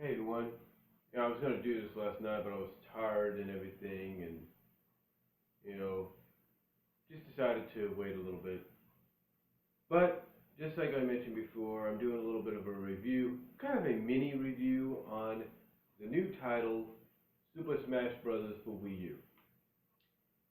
Hey everyone. I was gonna do this last night, but I was tired and everything, and you know, just decided to wait a little bit. But just like I mentioned before, I'm doing a little bit of a review, kind of a mini review on the new title, Super Smash Bros. For Wii U.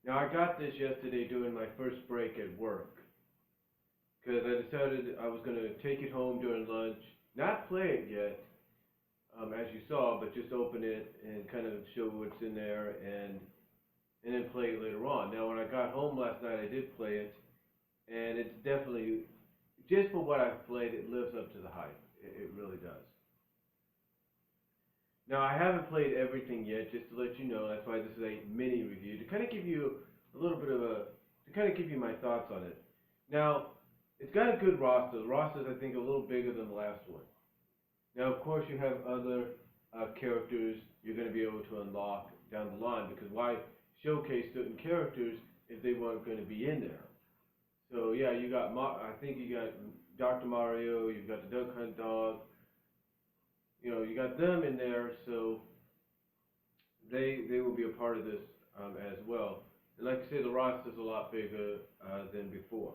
Now I got this yesterday during my first break at work, because I decided I was gonna take it home during lunch, not play it yet, as you saw, but just open it and kind of show what's in there and then play it later on. Now, when I got home last night, I did play it, and it's definitely, just for what I've played, it lives up to the hype. It really does. Now, I haven't played everything yet, just to let you know. That's why this is a mini review, to kind of give you a little bit of to kind of give you my thoughts on it. Now, it's got a good roster. The roster's, I think, a little bigger than the last one. Now, of course, you have other characters you're going to be able to unlock down the line, because why showcase certain characters if they weren't going to be in there? So yeah, I think you got Dr. Mario, you've got the Duck Hunt Dog, you got them in there, so they will be a part of this as well. And like I say, the roster's a lot bigger than before.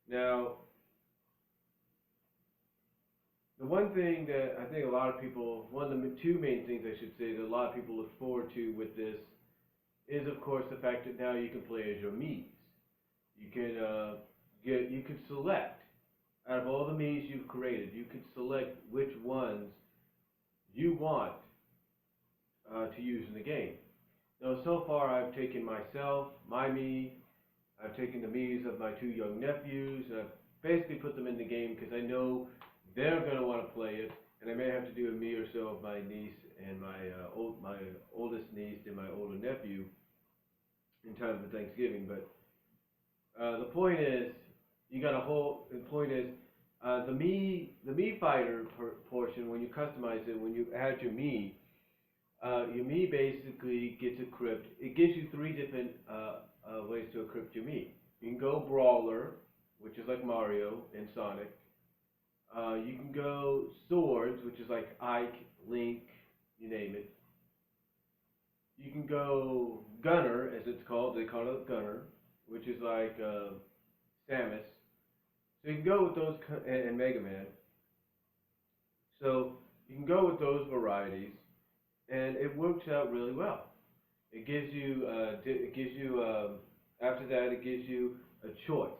Now, the one thing that I think a lot of people, one of the two main things I should say that a lot of people look forward to with this is, of course, the fact that now you can play as your Miis. You can select out of all the Miis you've created, you can select which ones you want to use in the game. Now, so far, I've taken myself, my Mii, I've taken the Miis of my two young nephews, and I've basically put them in the game because I know they're going to want to play it, and I may have to do a Mii or so of my niece and my oldest niece and my older nephew in time for Thanksgiving. But the point is, the point is, the Mii fighter portion, when you customize it, when you add your Mii basically gets equipped. It gives you three different ways to equip your Mii. You can go Brawler, which is like Mario and Sonic. You can go Swords, which is like Ike, Link, you name it. You can go Gunner, as it's called. They call it Gunner, which is like Samus. So you can go with those, and Mega Man. So you can go with those varieties, and it works out really well. After that, it gives you a choice.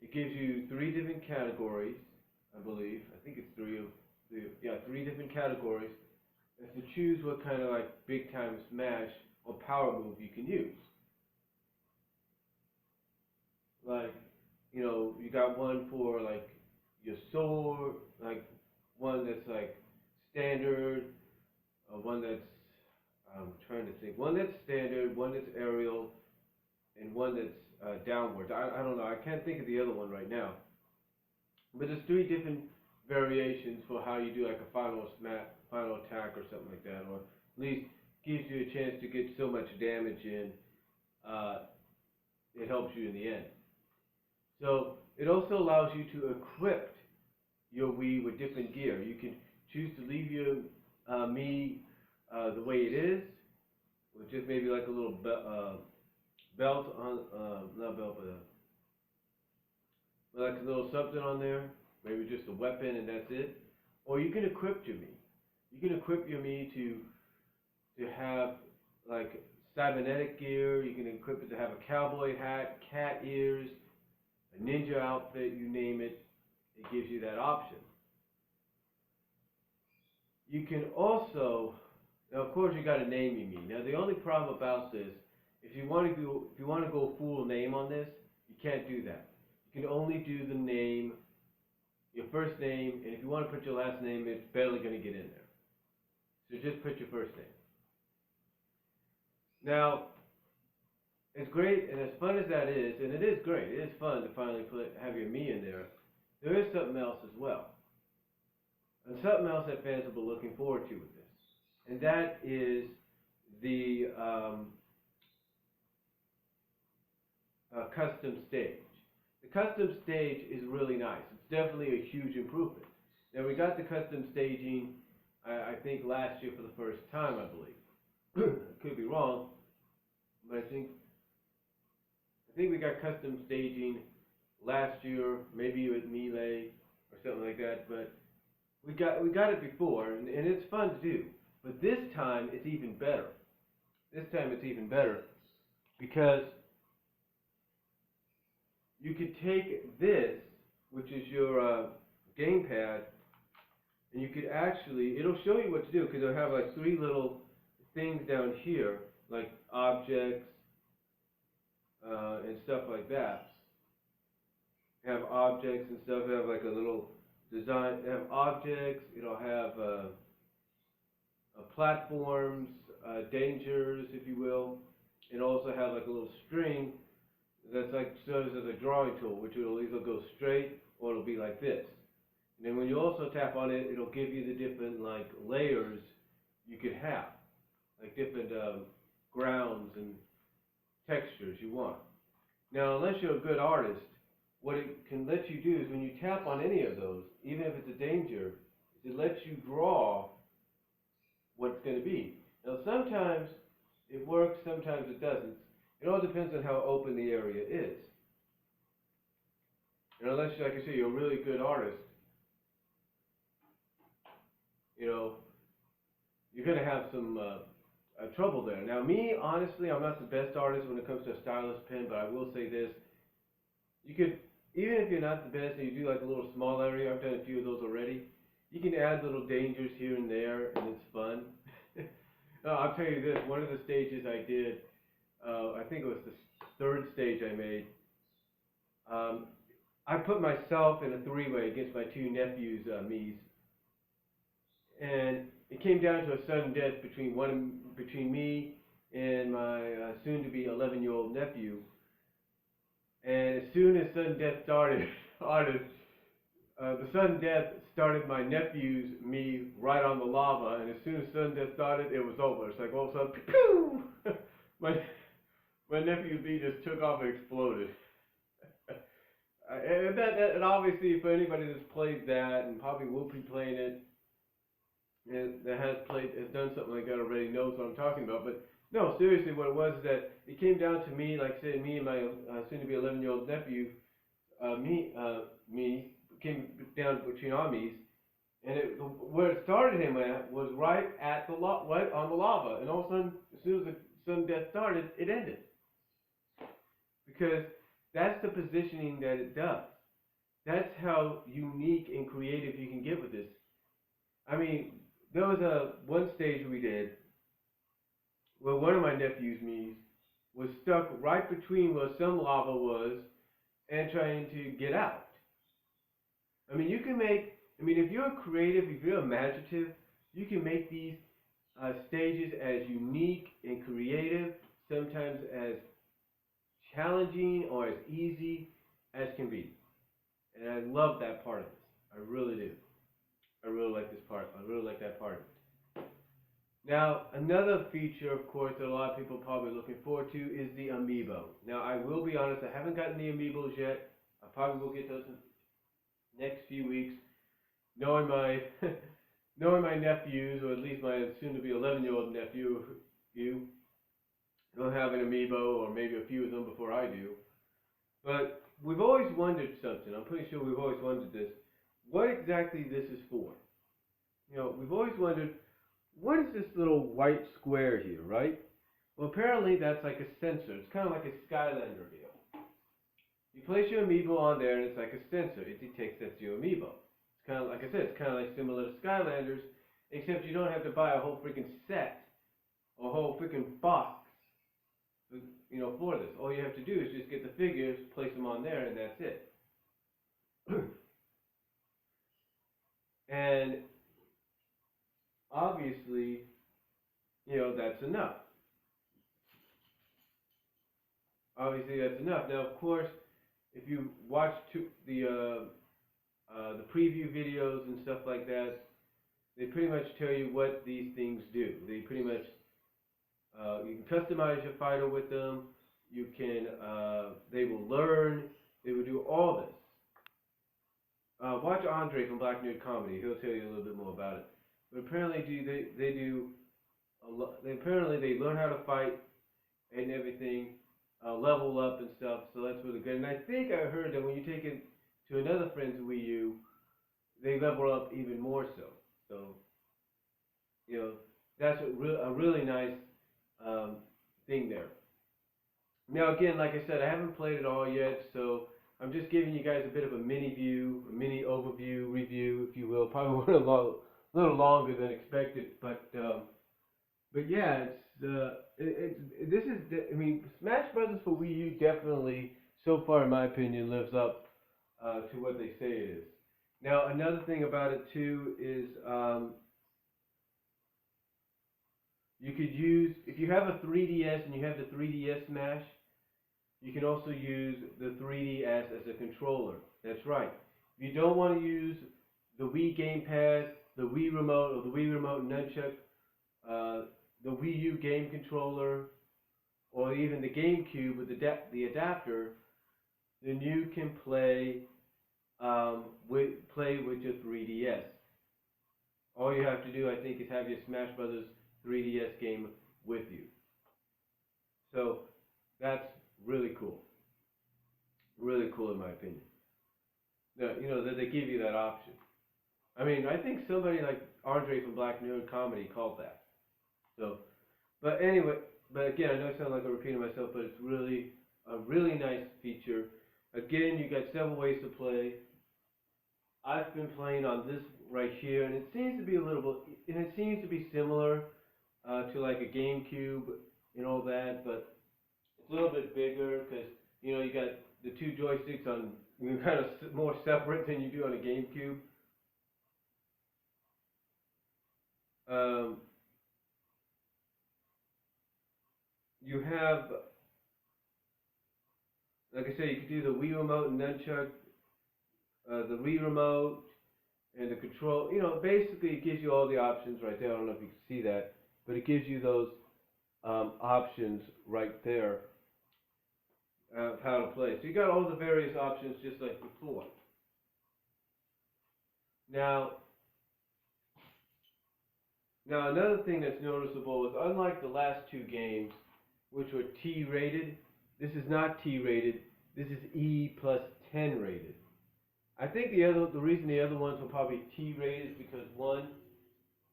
It gives you three different categories, I believe. I think it's three different categories as to choose what kind of like big time smash or power move you can use. Like, you got one for like your sword, like one that's like standard, one that's, I'm trying to think, one that's standard, one that's aerial, and one that's downwards. I don't know. I can't think of the other one right now. But there's three different variations for how you do like a final attack or something like that, or at least gives you a chance to get so much damage in. It helps you in the end. So it also allows you to equip your Wii with different gear. You can choose to leave your Mii the way it is, with just maybe like a little belt on, not belt, but like a little something on there, maybe just a weapon and that's it. Or you can equip your Mii. You can equip your Mii to have like cybernetic gear. You can equip it to have a cowboy hat, cat ears, a ninja outfit, you name it. It gives you that option. You can also, now of course you got to name your Mii. Now the only problem about this, if you want to go full name on this, you can't do that. You can only do the name, your first name, and if you want to put your last name, it's barely going to get in there. So just put your first name. Now, it's great, and as fun as that is, and it is great, it is fun to finally have your Mii in there, there is something else as well. And something else that fans will be looking forward to with this. And that is the custom stage. The custom stage is really nice. It's definitely a huge improvement. Now we got the custom staging, I think last year for the first time, I believe. I could be wrong, but I think we got custom staging last year, maybe with Melee or something like that, but we got it before, and it's fun to do. But this time it's even better. This time it's even better because you could take this, which is your gamepad, and you could actually, it'll show you what to do because it'll have like 3 little things down here, like objects and stuff like that. Have objects and stuff. Have like a little design. Have objects. It'll have platforms, dangers, if you will. It also have like a little string that's like serves as a drawing tool, which will either go straight or it'll be like this. And then when you also tap on it, it'll give you the different like layers you could have, like different grounds and textures you want. Now, unless you're a good artist, what it can let you do is when you tap on any of those, even if it's a danger, it lets you draw what it's going to be. Now, sometimes it works, sometimes it doesn't. It all depends on how open the area is. And unless, like I say, you're a really good artist, you know, you're going to have some trouble there. Now, me, honestly, I'm not the best artist when it comes to a stylus pen, but I will say this. You could, even if you're not the best and you do like a little small area, I've done a few of those already, you can add little dangers here and there, and it's fun. No, I'll tell you this, one of the stages I did, I think it was the 3rd stage I made, I put myself in a 3-way against my 2 nephews, Mies, and it came down to a sudden death between me and my soon-to-be 11-year-old nephew. And as soon as sudden death started, the sudden death started my nephew's me right on the lava, and as soon as sudden death started, it was over. It's like all of a sudden, pew! my nephew's me just took off and exploded. And obviously, for anybody that's played that and probably will be playing it, and that has done something like that already, knows what I'm talking about. But no, seriously, what it was is that it came down to me, like I said, me and my soon-to-be 11-year-old nephew, me came down between armies, and where it started him at was right at the right on the lava, and all of a sudden, as soon as the sudden death started, it ended, because that's the positioning that it does. That's how unique and creative you can get with this. I mean, there was one stage we did where one of my nephews, me, was stuck right between where some lava was and trying to get out. I mean, if you're creative, if you're imaginative, you can make these stages as unique and creative, sometimes as challenging or as easy as can be. And I love that part of this. I really do. I really like this part. I really like that part of it. Now, another feature, of course, that a lot of people are probably looking forward to is the amiibo. Now, I will be honest, I haven't gotten the amiibos yet. I probably will get those in the next few weeks. Knowing my nephews, or at least my soon-to-be 11-year-old nephew, don't have an amiibo, or maybe a few of them before I do. But we've always wondered something. I'm pretty sure we've always wondered this. What exactly this is for? You know, we've always wondered, what is this little white square here, right? Well, apparently that's like a sensor. It's kind of like a Skylander deal. You place your amiibo on there, and it's like a sensor. It detects that's your amiibo. It's kind of, like I said, it's kind of like similar to Skylanders, except you don't have to buy a whole freaking set or a whole freaking box, you know, for this. All you have to do is just get the figures, place them on there, and that's it. And obviously, you know, that's enough. Obviously, that's enough. Now, of course, if you watch the preview videos and stuff like that, they pretty much tell you what these things do. They pretty much, you can customize your fighter with them. You can, they will learn. They will do all this. watch Andre from Black Nerd Comedy. He'll tell you a little bit more about it. But apparently, they do a lot. Apparently, they learn how to fight and everything, level up and stuff. So that's really good. And I think I heard that when you take it to another friend's Wii U, they level up even more so. So that's a really nice thing there. Now again, like I said, I haven't played it all yet, so I'm just giving you guys a bit of a mini view, a mini overview, review, if you will. Probably went little longer than expected, but yeah, this is, I mean, Smash Brothers for Wii U definitely, so far in my opinion, lives up to what they say it is. Now another thing about it too is you could use, if you have a 3DS and you have the 3DS Smash, you can also use the 3DS as a controller. That's right. If you don't want to use the Wii Gamepad, the Wii Remote, or the Wii Remote Nunchuck, the Wii U game controller, or even the GameCube with the adapter, then you can play with your 3DS. All you have to do, I think, is have your Smash Brothers 3DS game with you. So that's really cool. Really cool in my opinion. That they give you that option. I mean, I think somebody like Andre from Black Nerd Comedy called that. So, but anyway, but again, I know I sound like I'm repeating myself, but it's really a really nice feature. Again, you got several ways to play. I've been playing on this right here, and it seems to be similar to like a GameCube and all that, but it's a little bit bigger because you got the two joysticks on, kind of more separate than you do on a GameCube. Um, you have, like I said, you could do the Wii Remote and Nunchuck, the Wii Remote, and the control. Basically it gives you all the options right there. I don't know if you can see that, but it gives you those options right there of how to play. So you got all the various options just like before. Now another thing that's noticeable is, unlike the last two games, which were T rated, this is not T rated. This is E plus 10 rated. I think the reason the other ones were probably T rated is because one,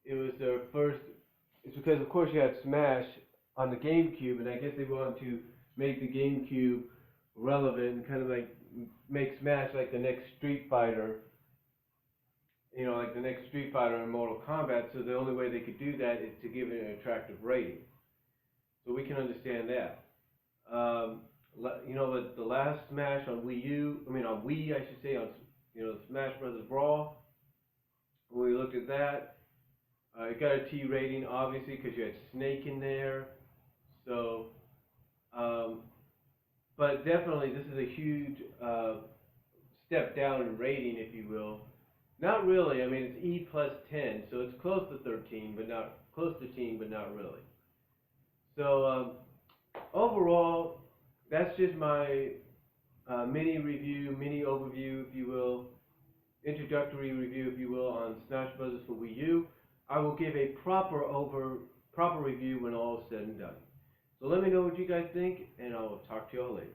it was their first. It's because of course you had Smash on the GameCube, and I guess they wanted to make the GameCube relevant and kind of like make Smash like the next Street Fighter. Like the next Street Fighter in Mortal Kombat. So the only way they could do that is to give it an attractive rating. So we can understand that. But the last Smash on on Wii, I should say, on Smash Brothers Brawl. When we looked at that, it got a T rating, obviously, because you had Snake in there. So, but definitely, this is a huge step down in rating, if you will. Not really. I mean, it's E plus 10, so it's close to 13, but not close to teen, but not really. So overall, that's just my mini review, mini overview, if you will, introductory review, if you will, on Smash Brothers for Wii U. I will give a proper review when all is said and done. So let me know what you guys think, and I will talk to y'all later.